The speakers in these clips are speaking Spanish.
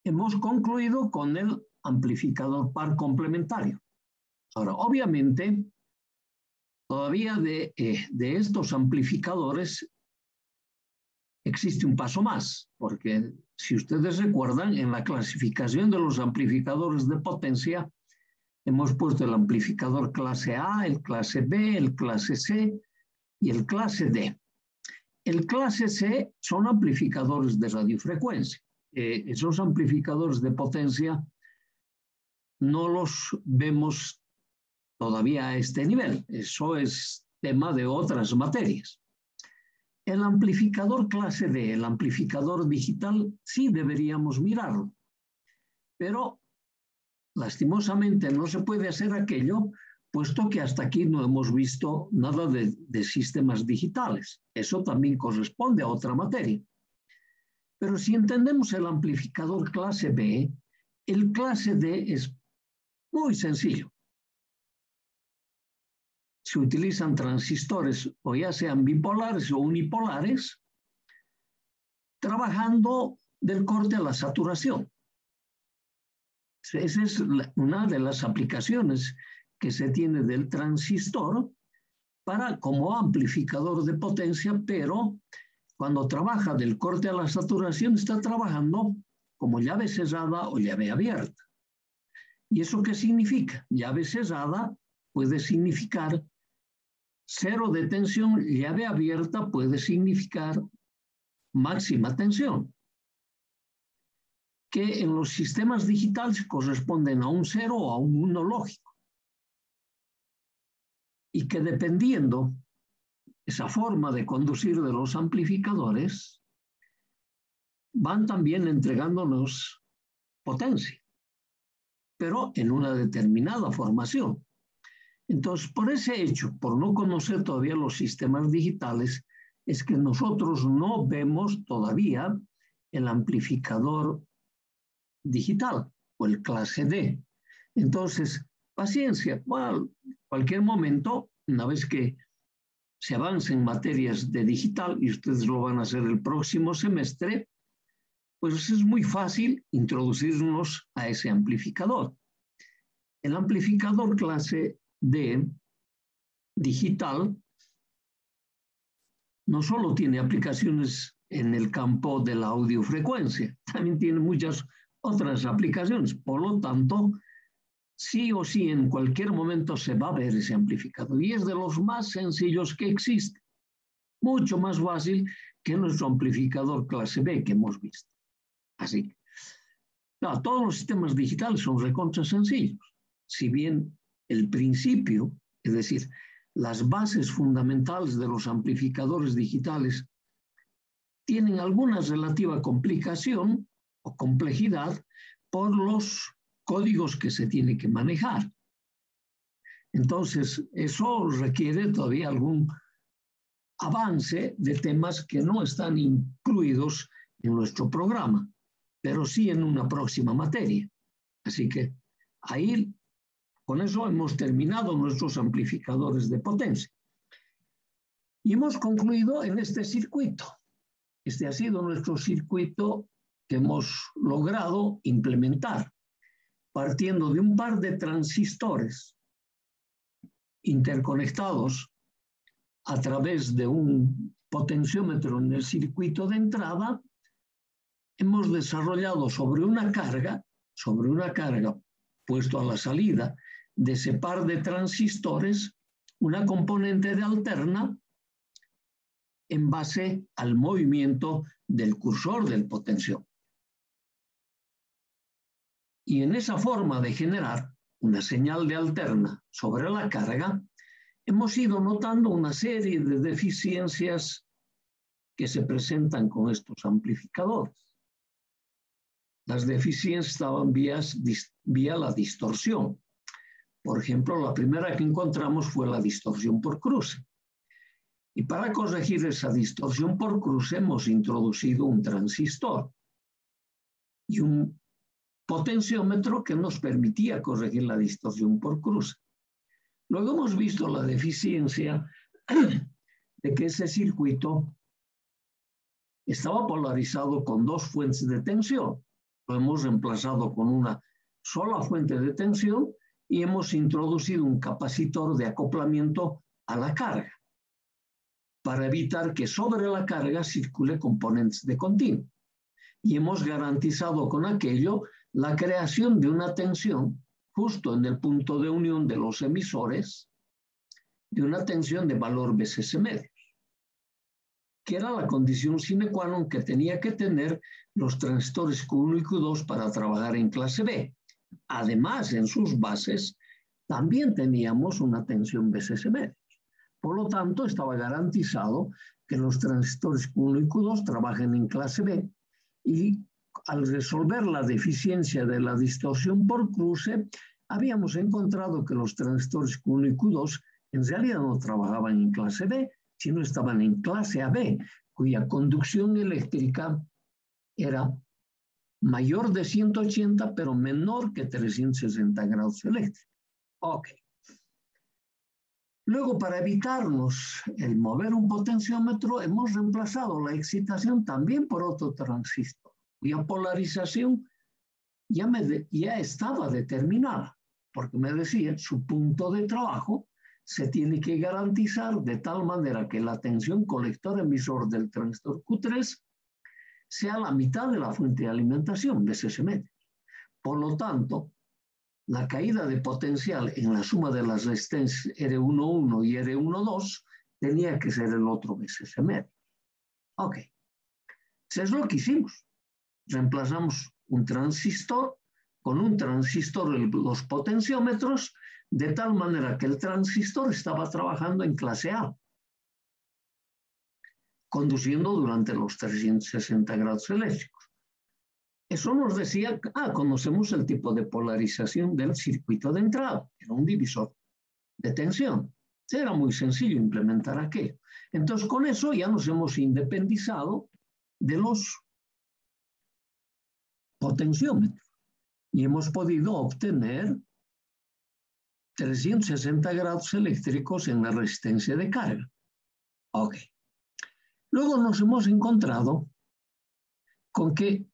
hemos concluido con el amplificador par complementario. Ahora, obviamente, todavía de estos amplificadores existe un paso más, porque si ustedes recuerdan, en la clasificación de los amplificadores de potencia, hemos puesto el amplificador clase A, el clase B, el clase C y el clase D. El clase C son amplificadores de radiofrecuencia. Esos amplificadores de potencia no los vemos todavía a este nivel. Eso es tema de otras materias. El amplificador clase D, el amplificador digital, sí deberíamos mirarlo, pero lastimosamente no se puede hacer aquello, puesto que hasta aquí no hemos visto nada de sistemas digitales. Eso también corresponde a otra materia. Pero si entendemos el amplificador clase B, el clase D es muy sencillo. Se utilizan transistores, o ya sean bipolares o unipolares, trabajando del corte a la saturación. Esa es una de las aplicaciones que se tiene del transistor como amplificador de potencia, pero cuando trabaja del corte a la saturación está trabajando como llave cerrada o llave abierta. ¿Y eso qué significa? Llave cerrada puede significar cero de tensión, llave abierta puede significar máxima tensión, que en los sistemas digitales corresponden a un 0 o a un 1 lógico. Y que dependiendo esa forma de conducir de los amplificadores, van también entregándonos potencia, pero en una determinada formación. Entonces, por ese hecho, por no conocer todavía los sistemas digitales, es que nosotros no vemos todavía el amplificador digital o el clase D. Entonces, paciencia, cualquier momento, una vez que se avance en materias de digital, y ustedes lo van a hacer el próximo semestre, pues es muy fácil introducirnos a ese amplificador. El amplificador clase D digital no solo tiene aplicaciones en el campo de la audiofrecuencia, también tiene muchas otras aplicaciones. Por lo tanto, sí o sí, en cualquier momento se va a ver ese amplificador. Y es de los más sencillos que existe. Mucho más fácil que nuestro amplificador clase B que hemos visto. Así que, no, todos los sistemas digitales son recontra sencillos. Si bien el principio, es decir, las bases fundamentales de los amplificadores digitales tienen alguna relativa complicación o complejidad por los códigos que se tiene que manejar. Entonces, eso requiere todavía algún avance de temas que no están incluidos en nuestro programa, pero sí en una próxima materia. Así que ahí, con eso hemos terminado nuestros amplificadores de potencia. Y hemos concluido en este circuito. Este ha sido nuestro circuito que hemos logrado implementar, partiendo de un par de transistores interconectados a través de un potenciómetro en el circuito de entrada. Hemos desarrollado sobre una carga puesto a la salida de ese par de transistores, una componente de alterna en base al movimiento del cursor del potenciómetro. Y en esa forma de generar una señal de alterna sobre la carga, hemos ido notando una serie de deficiencias que se presentan con estos amplificadores. Las deficiencias estaban vía la distorsión. Por ejemplo, la primera que encontramos fue la distorsión por cruce. Y para corregir esa distorsión por cruce hemos introducido un transistor y un potenciómetro que nos permitía corregir la distorsión por cruce. Luego hemos visto la deficiencia de que ese circuito estaba polarizado con dos fuentes de tensión. Lo hemos reemplazado con una sola fuente de tensión y hemos introducido un capacitor de acoplamiento a la carga para evitar que sobre la carga circule componentes de continuo. Y hemos garantizado con aquello la creación de una tensión justo en el punto de unión de los emisores, de una tensión de valor BCS medios, que era la condición sine qua non que tenía que tener los transistores Q1 y Q2 para trabajar en clase B. Además, en sus bases también teníamos una tensión BCS medios. Por lo tanto, estaba garantizado que los transistores Q1 y Q2 trabajen en clase B, y al resolver la deficiencia de la distorsión por cruce, habíamos encontrado que los transistores Q1 y Q2 en realidad no trabajaban en clase B, sino estaban en clase AB, cuya conducción eléctrica era mayor de 180, pero menor que 360 grados eléctricos. Ok. Luego, para evitarnos el mover un potenciómetro, hemos reemplazado la excitación también por otro transistor, cuya polarización ya estaba determinada, porque me decía, su punto de trabajo se tiene que garantizar de tal manera que la tensión colector-emisor del transistor Q3 sea la mitad de la fuente de alimentación de ese medio. Por lo tanto, la caída de potencial en la suma de las resistencias R11 y R12 tenía que ser el otro BCS medio. Ok. Eso es lo que hicimos. Reemplazamos un transistor con un transistor, los potenciómetros, de tal manera que el transistor estaba trabajando en clase A, conduciendo durante los 360 grados eléctricos. Eso nos decía, conocemos el tipo de polarización del circuito de entrada, era un divisor de tensión. Era muy sencillo implementar aquello. Entonces, con eso ya nos hemos independizado de los potenciómetros y hemos podido obtener 360 grados eléctricos en la resistencia de carga. Ok. Luego nos hemos encontrado con que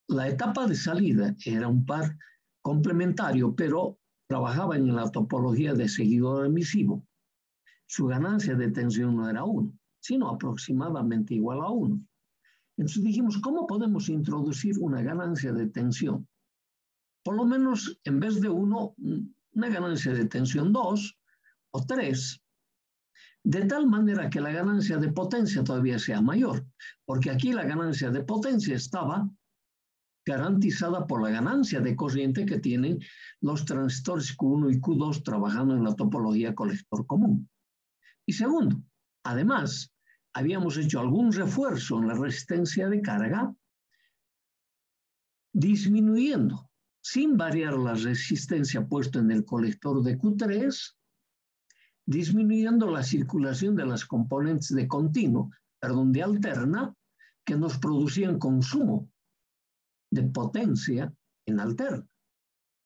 la etapa de salida era un par complementario, pero trabajaba en la topología de seguidor emisivo. Su ganancia de tensión no era 1, sino aproximadamente igual a 1. Entonces dijimos, ¿cómo podemos introducir una ganancia de tensión? Por lo menos, en vez de 1, una ganancia de tensión 2 o 3, de tal manera que la ganancia de potencia todavía sea mayor, porque aquí la ganancia de potencia estaba garantizada por la ganancia de corriente que tienen los transistores Q1 y Q2 trabajando en la topología colector común. Y segundo, además, habíamos hecho algún refuerzo en la resistencia de carga, disminuyendo, sin variar la resistencia puesta en el colector de Q3, disminuyendo la circulación de las componentes de continuo, de alterna, que nos producían consumo de potencia en alterna.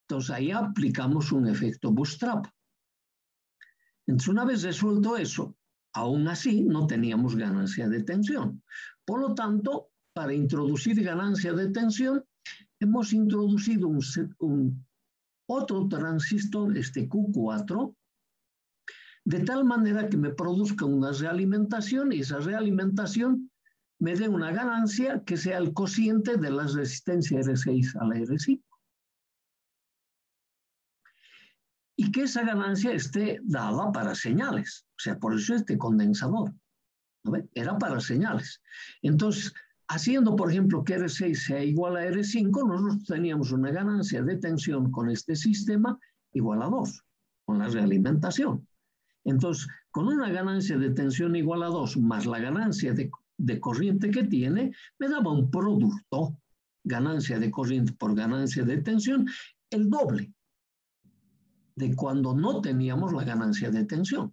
Entonces ahí aplicamos un efecto bootstrap. Entonces una vez resuelto eso, aún así no teníamos ganancia de tensión. Por lo tanto, para introducir ganancia de tensión, hemos introducido otro transistor, este Q4, de tal manera que me produzca una realimentación y esa realimentación me dé una ganancia que sea el cociente de la resistencia R6 a la R5. Y que esa ganancia esté dada para señales. O sea, por eso este condensador, ¿no ve? Era para señales. Entonces, haciendo, por ejemplo, que R6 sea igual a R5, nosotros teníamos una ganancia de tensión con este sistema igual a 2, con la realimentación. Entonces, con una ganancia de tensión igual a 2 más la ganancia de corriente que tiene, me daba un producto, ganancia de corriente por ganancia de tensión, el doble de cuando no teníamos la ganancia de tensión.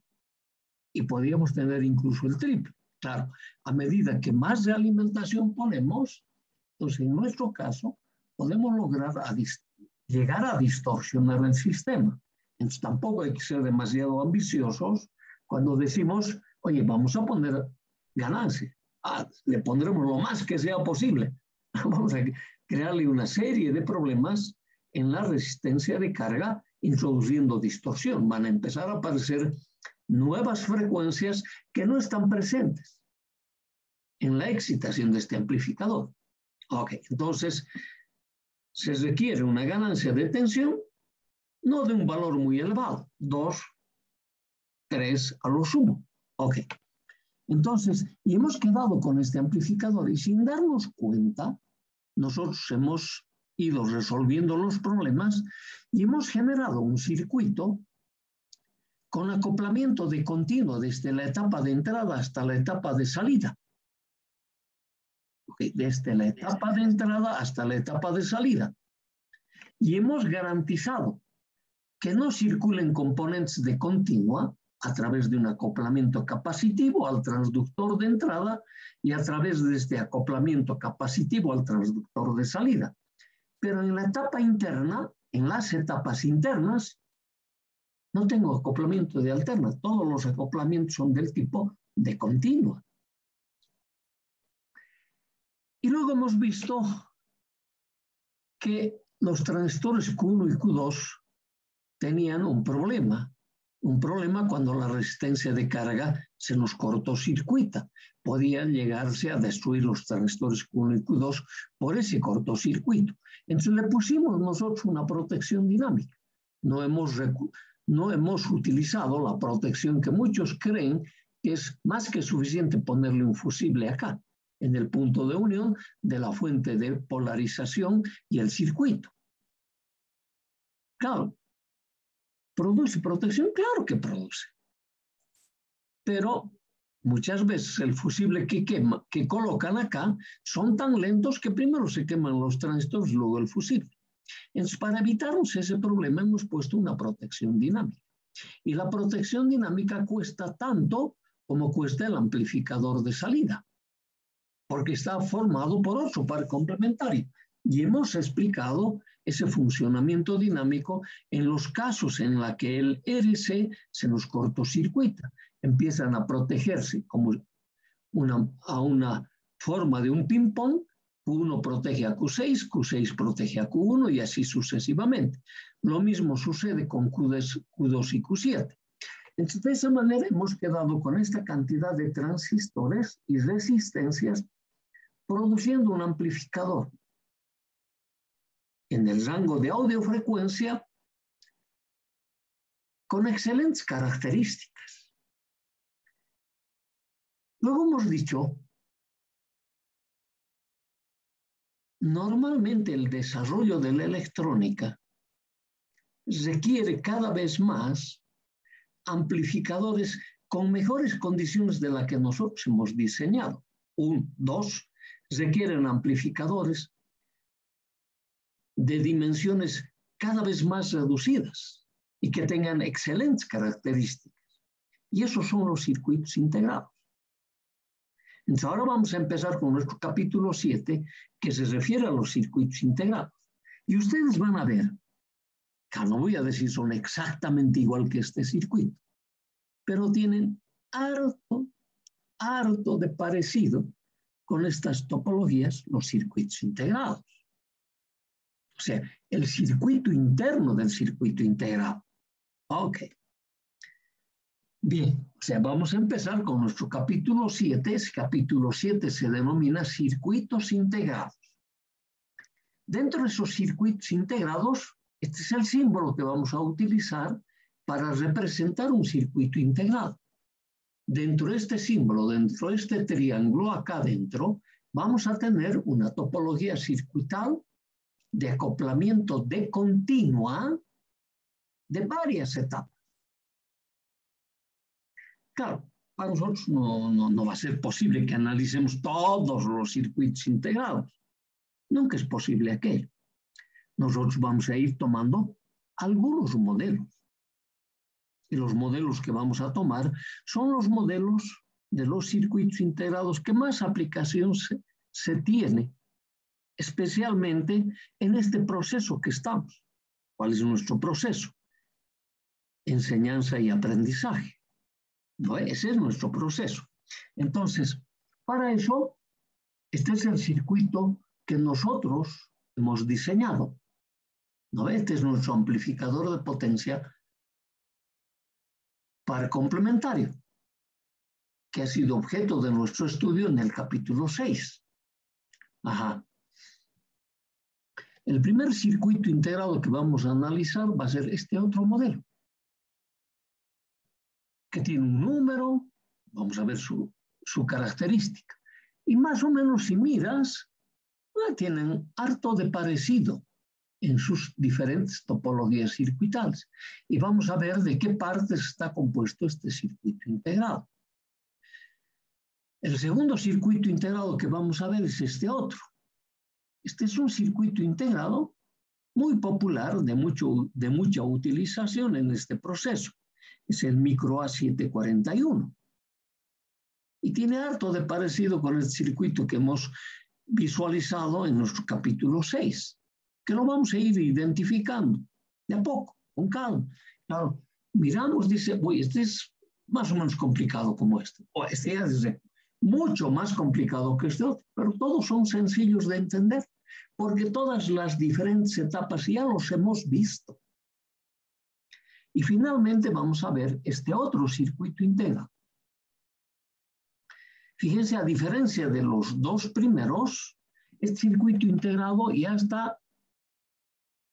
Y podíamos tener incluso el triple. Claro, a medida que más realimentación ponemos, entonces en nuestro caso podemos lograr llegar a distorsionar el sistema. Entonces tampoco hay que ser demasiado ambiciosos cuando decimos, oye, vamos a poner ganancia. Le pondremos lo más que sea posible. Vamos a crearle una serie de problemas en la resistencia de carga, introduciendo distorsión. Van a empezar a aparecer nuevas frecuencias que no están presentes en la excitación de este amplificador. Ok, entonces se requiere una ganancia de tensión, no de un valor muy elevado, 2, 3 a lo sumo. Ok, entonces, y hemos quedado con este amplificador y sin darnos cuenta, nosotros hemos ido resolviendo los problemas y hemos generado un circuito con acoplamiento de continuo desde la etapa de entrada hasta la etapa de salida. Okay, desde la etapa de entrada hasta la etapa de salida. Y hemos garantizado que no circulen componentes de continua a través de un acoplamiento capacitivo al transductor de entrada y a través de este acoplamiento capacitivo al transductor de salida. Pero en la etapa interna, en las etapas internas, no tengo acoplamiento de alterna. Todos los acoplamientos son del tipo de continua. Y luego hemos visto que los transistores Q1 y Q2 tenían un problema cuando la resistencia de carga se nos cortocircuita. Podía llegarse a destruir los transistores Q1 y Q2 por ese cortocircuito. Entonces le pusimos nosotros una protección dinámica. No hemos utilizado la protección que muchos creen que es más que suficiente ponerle un fusible acá, en el punto de unión de la fuente de polarización y el circuito. Claro, ¿produce protección? Claro que produce. Pero muchas veces el fusible que colocan acá son tan lentos que primero se queman los transistores, luego el fusible. Entonces, para evitarnos ese problema, hemos puesto una protección dinámica. Y la protección dinámica cuesta tanto como cuesta el amplificador de salida, porque está formado por otro par complementario. Y hemos explicado ese funcionamiento dinámico en los casos en los que el RC se nos cortocircuita. Empiezan a protegerse como a una forma de un ping-pong. Q1 protege a Q6, Q6 protege a Q1 y así sucesivamente. Lo mismo sucede con Q2 y Q7. Entonces, de esa manera hemos quedado con esta cantidad de transistores y resistencias produciendo un amplificador en el rango de audiofrecuencia con excelentes características. Luego hemos dicho, normalmente el desarrollo de la electrónica requiere cada vez más amplificadores con mejores condiciones de las que nosotros hemos diseñado. Dos, requieren amplificadores de dimensiones cada vez más reducidas y que tengan excelentes características. Y esos son los circuitos integrados. Entonces ahora vamos a empezar con nuestro capítulo 7, que se refiere a los circuitos integrados. Y ustedes van a ver, que no voy a decir son exactamente igual que este circuito, pero tienen harto de parecido con estas topologías, los circuitos integrados. O sea, el circuito interno del circuito integrado. Ok. Bien, o sea, vamos a empezar con nuestro capítulo 7. Ese capítulo 7 se denomina circuitos integrados. Dentro de esos circuitos integrados, este es el símbolo que vamos a utilizar para representar un circuito integrado. Dentro de este símbolo, dentro de este triángulo acá adentro, vamos a tener una topología circuital de acoplamiento de continua de varias etapas. Claro, para nosotros no va a ser posible que analicemos todos los circuitos integrados. Nunca es posible aquello. Nosotros vamos a ir tomando algunos modelos. Y los modelos que vamos a tomar son los modelos de los circuitos integrados que más aplicación se tiene, especialmente en este proceso que estamos. ¿Cuál es nuestro proceso? Enseñanza y aprendizaje. ¿No? Ese es nuestro proceso. Entonces, para eso, este es el circuito que nosotros hemos diseñado. ¿No ve? Este es nuestro amplificador de potencia par complementario, que ha sido objeto de nuestro estudio en el capítulo 6. Ajá. El primer circuito integrado que vamos a analizar va a ser este otro modelo, que tiene un número, vamos a ver su característica. Y más o menos si miras, tienen harto de parecido en sus diferentes topologías circuitales. Y vamos a ver de qué partes está compuesto este circuito integrado. El segundo circuito integrado que vamos a ver es este otro. Este es un circuito integrado muy popular, de mucha utilización en este proceso. Es el micro A741. Y tiene harto de parecido con el circuito que hemos visualizado en nuestro capítulo 6, que lo vamos a ir identificando de a poco, con calma. Claro, miramos, dice, uy, este es más o menos complicado como este, o este es mucho más complicado que este otro, pero todos son sencillos de entender, porque todas las diferentes etapas ya los hemos visto. Y finalmente vamos a ver este otro circuito integrado. Fíjense, a diferencia de los dos primeros, este circuito integrado ya está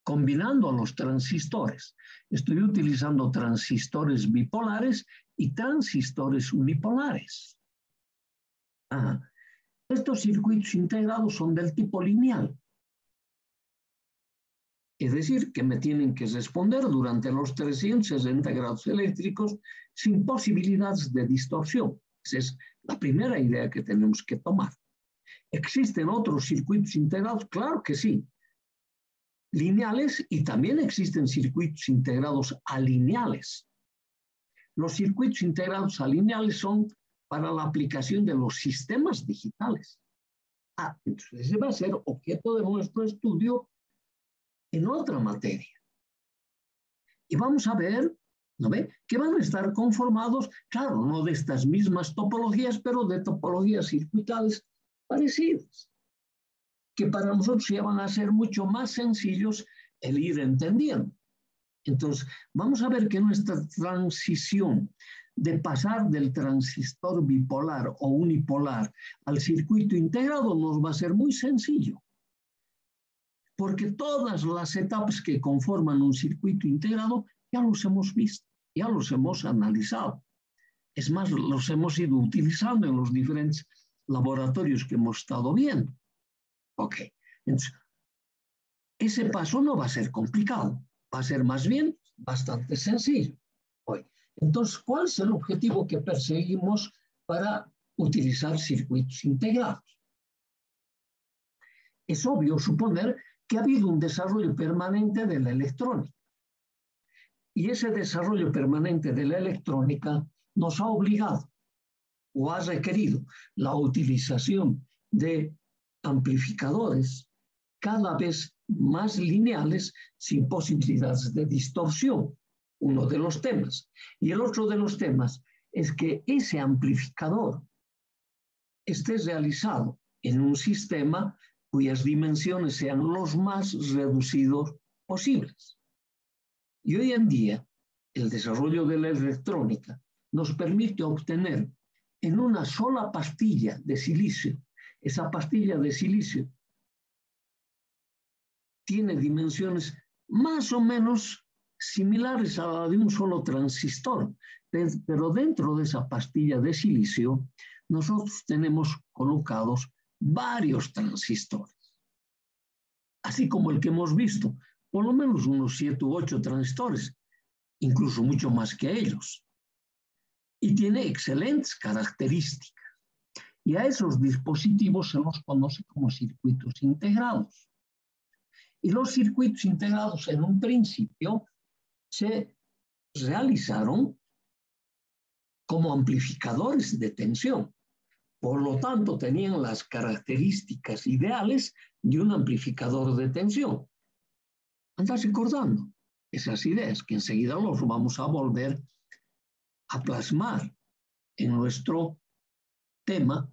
combinando a los transistores. Estoy utilizando transistores bipolares y transistores unipolares. Estos circuitos integrados son del tipo lineal. Es decir, que me tienen que responder durante los 360 grados eléctricos sin posibilidades de distorsión. Esa es la primera idea que tenemos que tomar. ¿Existen otros circuitos integrados? Claro que sí. Lineales, y también existen circuitos integrados alineales. Los circuitos integrados alineales son para la aplicación de los sistemas digitales. Entonces ese va a ser objeto de nuestro estudio en otra materia. Y vamos a ver, ¿no ve?, que van a estar conformados, claro, no de estas mismas topologías, pero de topologías circuitales parecidas, que para nosotros ya van a ser mucho más sencillos el ir entendiendo. Entonces, vamos a ver que nuestra transición de pasar del transistor bipolar o unipolar al circuito integrado nos va a ser muy sencillo, porque todas las etapas que conforman un circuito integrado ya los hemos visto, ya los hemos analizado. Es más, los hemos ido utilizando en los diferentes laboratorios que hemos estado viendo. Ok, entonces, ese paso no va a ser complicado, va a ser más bien bastante sencillo. Entonces, ¿cuál es el objetivo que perseguimos para utilizar circuitos integrados? Es obvio suponer que ha habido un desarrollo permanente de la electrónica. Y ese desarrollo permanente de la electrónica nos ha obligado o ha requerido la utilización de amplificadores cada vez más lineales sin posibilidades de distorsión, uno de los temas. Y el otro de los temas es que ese amplificador esté realizado en un sistema cuyas dimensiones sean los más reducidos posibles. Y hoy en día, el desarrollo de la electrónica nos permite obtener en una sola pastilla de silicio, esa pastilla de silicio tiene dimensiones más o menos similares a la de un solo transistor, pero dentro de esa pastilla de silicio nosotros tenemos colocados varios transistores, así como el que hemos visto, por lo menos unos 7 u 8 transistores, incluso mucho más que ellos. Y tiene excelentes características. Y a esos dispositivos se los conoce como circuitos integrados. Y los circuitos integrados en un principio se realizaron como amplificadores de tensión. Por lo tanto, tenían las características ideales de un amplificador de tensión. Andás recordando esas ideas que enseguida los vamos a volver a plasmar en nuestro tema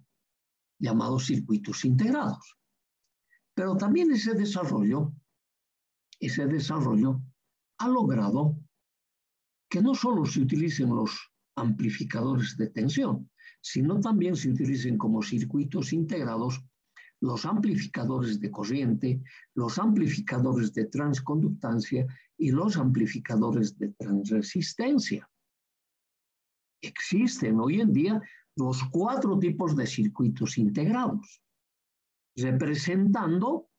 llamado circuitos integrados. Pero también ese desarrollo ha logrado que no solo se utilicen los amplificadores de tensión, sino también se utilicen como circuitos integrados los amplificadores de corriente, los amplificadores de transconductancia y los amplificadores de transresistencia. Existen hoy en día los 4 tipos de circuitos integrados, representando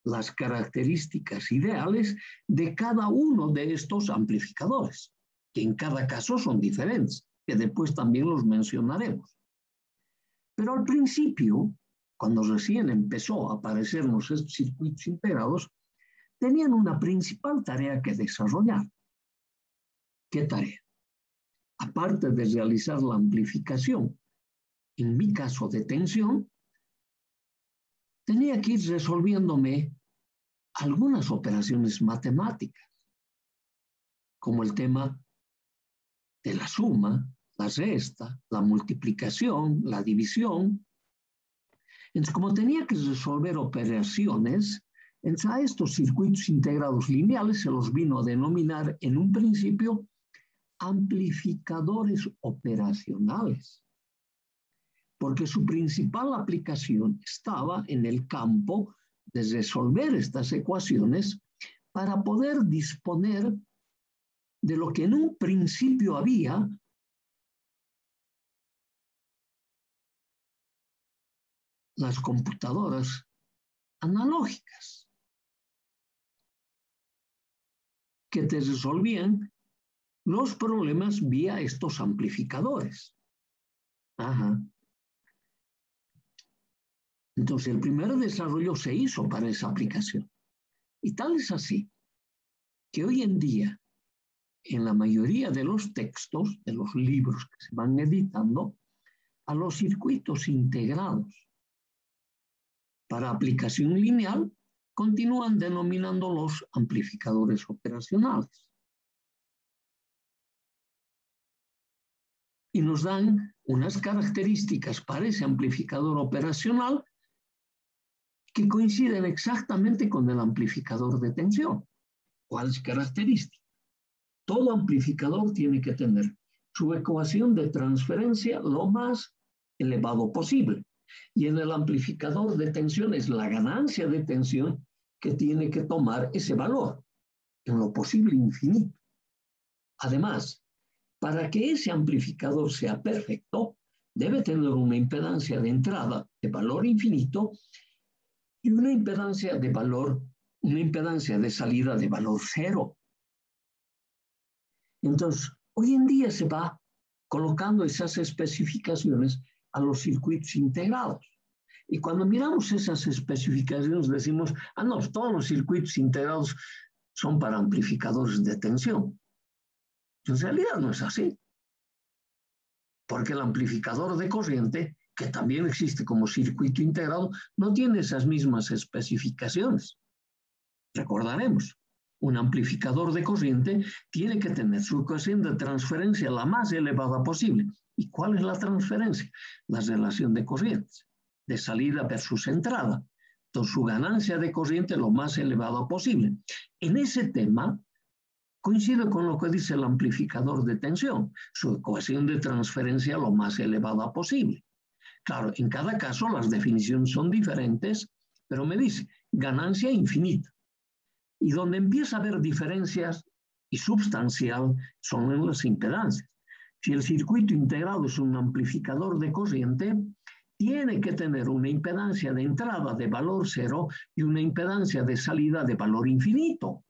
las características ideales de cada uno de estos amplificadores, que en cada caso son diferentes, que después también los mencionaremos. Pero al principio, cuando recién empezó a aparecernos estos circuitos integrados, tenían una principal tarea que desarrollar. ¿Qué tarea? Aparte de realizar la amplificación, en mi caso de tensión, tenía que ir resolviéndome algunas operaciones matemáticas, como el tema de la suma, la resta, la multiplicación, la división. Entonces, como tenía que resolver operaciones, a estos circuitos integrados lineales se los vino a denominar en un principio amplificadores operacionales, porque su principal aplicación estaba en el campo de resolver estas ecuaciones para poder disponer de lo que en un principio había las computadoras analógicas, que te resolvían los problemas vía estos amplificadores. Ajá. Entonces, el primer desarrollo se hizo para esa aplicación. Y tal es así que hoy en día, en la mayoría de los textos, de los libros que se van editando, a los circuitos integrados para aplicación lineal, continúan denominándolos amplificadores operacionales. Y nos dan unas características para ese amplificador operacional que coinciden exactamente con el amplificador de tensión. ¿Cuáles características? Todo amplificador tiene que tener su ecuación de transferencia lo más elevado posible. Y en el amplificador de tensión es la ganancia de tensión que tiene que tomar ese valor, en lo posible infinito. Además, para que ese amplificador sea perfecto, debe tener una impedancia de entrada de valor infinito y una impedancia de salida de valor cero. Entonces, hoy en día se va colocando esas especificaciones a los circuitos integrados. Y cuando miramos esas especificaciones decimos, no, todos los circuitos integrados son para amplificadores de tensión. En realidad no es así. Porque el amplificador de corriente, que también existe como circuito integrado, no tiene esas mismas especificaciones. Recordaremos, un amplificador de corriente tiene que tener su ecuación de transferencia la más elevada posible. ¿Y cuál es la transferencia? La relación de corrientes, de salida versus entrada. Entonces, su ganancia de corriente lo más elevada posible. En ese tema, coincide con lo que dice el amplificador de tensión, su ecuación de transferencia lo más elevada posible. Claro, en cada caso las definiciones son diferentes, pero me dice ganancia infinita. Y donde empieza a haber diferencias y substancial son en las impedancias. Si el circuito integrado es un amplificador de corriente, tiene que tener una impedancia de entrada de valor cero y una impedancia de salida de valor infinito.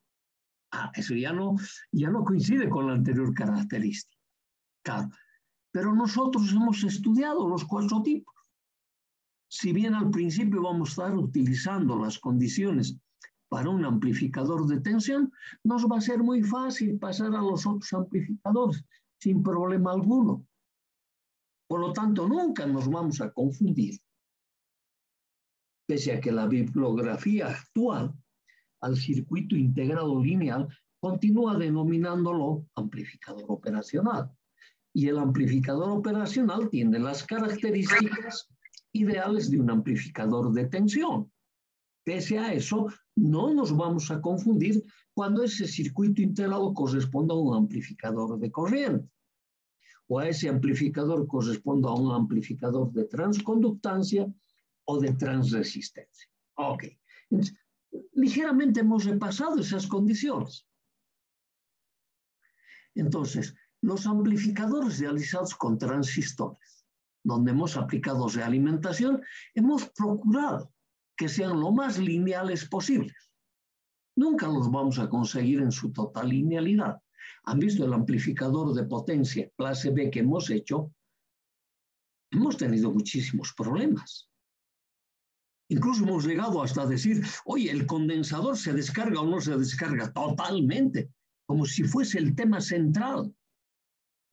Eso ya no coincide con la anterior característica. Claro, pero nosotros hemos estudiado los 4 tipos. Si bien al principio vamos a estar utilizando las condiciones para un amplificador de tensión, nos va a ser muy fácil pasar a los otros amplificadores sin problema alguno. Por lo tanto, nunca nos vamos a confundir, pese a que la bibliografía actual al circuito integrado lineal continúa denominándolo amplificador operacional. Y el amplificador operacional tiene las características ideales de un amplificador de tensión. Pese a eso, no nos vamos a confundir cuando ese circuito integrado corresponda a un amplificador de corriente, o a ese amplificador corresponda a un amplificador de transconductancia o de transresistencia. Ok. Entonces, ligeramente hemos repasado esas condiciones. Entonces, los amplificadores realizados con transistores, donde hemos aplicado realimentación, hemos procurado que sean lo más lineales posibles. Nunca los vamos a conseguir en su total linealidad. Han visto el amplificador de potencia clase B que hemos hecho, hemos tenido muchísimos problemas. Incluso hemos llegado hasta decir, oye, el condensador se descarga o no se descarga totalmente, como si fuese el tema central.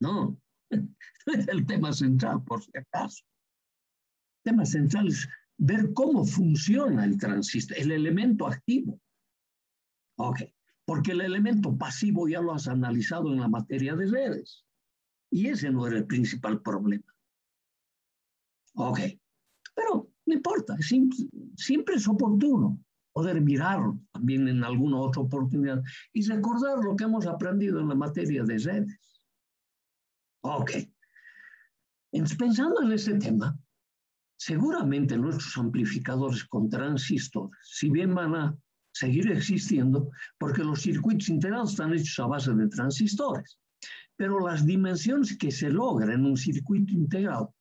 No, no es el tema central, por si acaso. El tema central es ver cómo funciona el transistor, el elemento activo. Ok, porque el elemento pasivo ya lo has analizado en la materia de redes. Y ese no era el principal problema. Ok, pero no importa, siempre es oportuno poder mirarlo también en alguna otra oportunidad y recordar lo que hemos aprendido en la materia de redes. Ok, entonces pensando en ese tema, seguramente nuestros amplificadores con transistores, si bien van a seguir existiendo, porque los circuitos integrados están hechos a base de transistores, pero las dimensiones que se logran en un circuito integrado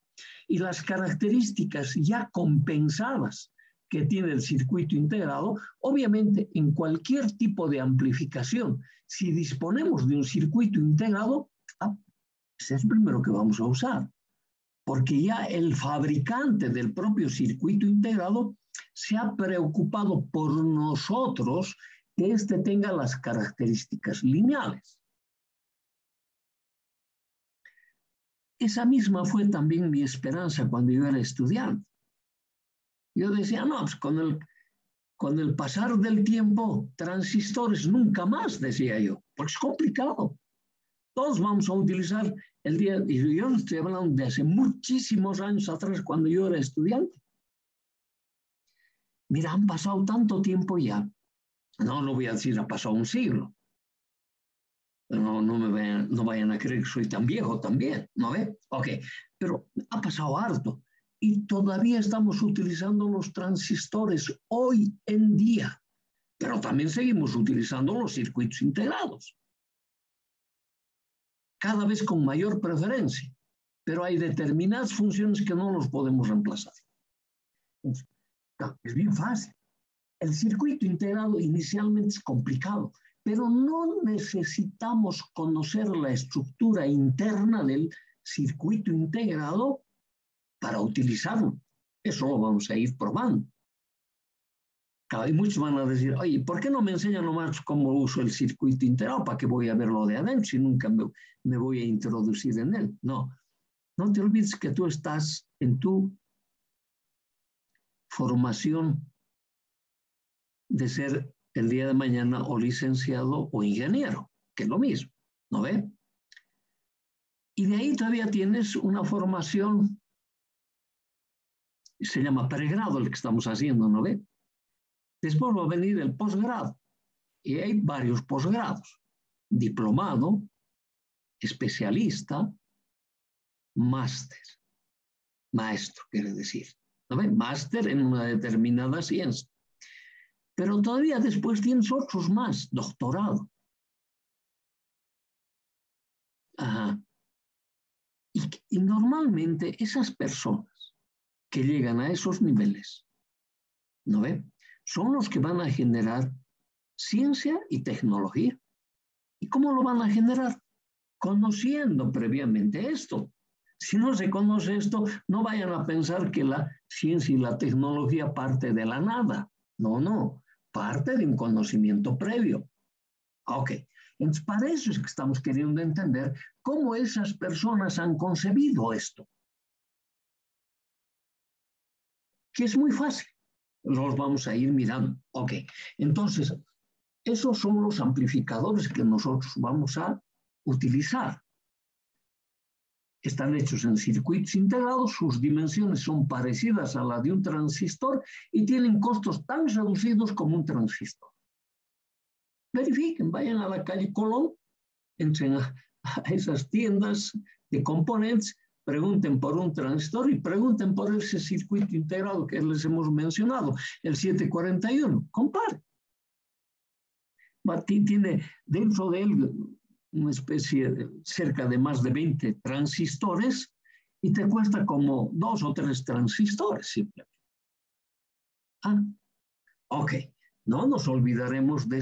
y las características ya compensadas que tiene el circuito integrado, obviamente en cualquier tipo de amplificación, si disponemos de un circuito integrado, ese es el primero que vamos a usar, porque ya el fabricante del propio circuito integrado se ha preocupado por nosotros que éste tenga las características lineales. Esa misma fue también mi esperanza cuando yo era estudiante. Yo decía, no, pues con el pasar del tiempo, transistores nunca más, decía yo, porque es complicado. Todos vamos a utilizar el día, y yo estoy hablando de hace muchísimos años atrás, cuando yo era estudiante. Mira, han pasado tanto tiempo ya. No voy a decir, ha pasado un siglo. No vayan a creer que soy tan viejo también, ¿no ve? Ok, pero ha pasado harto y todavía estamos utilizando los transistores hoy en día, pero también seguimos utilizando los circuitos integrados, cada vez con mayor preferencia, pero hay determinadas funciones que no los podemos reemplazar. Entonces, es bien fácil. El circuito integrado inicialmente es complicado, pero no necesitamos conocer la estructura interna del circuito integrado para utilizarlo. Eso lo vamos a ir probando. Claro, y muchos van a decir, oye, ¿por qué no me enseñan nomás cómo uso el circuito integrado? ¿Para qué voy a ver lo de adentro si nunca me voy a introducir en él? No te olvides que tú estás en tu formación de ser el día de mañana o licenciado o ingeniero, que es lo mismo, ¿no ve? Y de ahí todavía tienes una formación, se llama pregrado el que estamos haciendo, ¿no ve? Después va a venir el posgrado, y hay varios posgrados, diplomado, especialista, máster, maestro quiere decir, ¿no ve? Máster en una determinada ciencia. Pero todavía después tienes otros más, doctorado. Ajá. Y normalmente esas personas que llegan a esos niveles, ¿no ve? Son los que van a generar ciencia y tecnología. ¿Y cómo lo van a generar? Conociendo previamente esto. Si no se conoce esto, no vayan a pensar que la ciencia y la tecnología parte de la nada. No, parte de un conocimiento previo. Ok, entonces para eso es que estamos queriendo entender cómo esas personas han concebido esto. Que es muy fácil. Los vamos a ir mirando. Ok, entonces, esos son los amplificadores que nosotros vamos a utilizar. están hechos en circuitos integrados, sus dimensiones son parecidas a las de un transistor y tienen costos tan reducidos como un transistor. Verifiquen, vayan a la calle Colón, entren a esas tiendas de componentes, pregunten por un transistor y pregunten por ese circuito integrado que les hemos mencionado, el 741. Comparen. Tiene dentro de él una especie de cerca de más de 20 transistores y te cuesta como 2 o 3 transistores simplemente. Ok, no nos olvidaremos de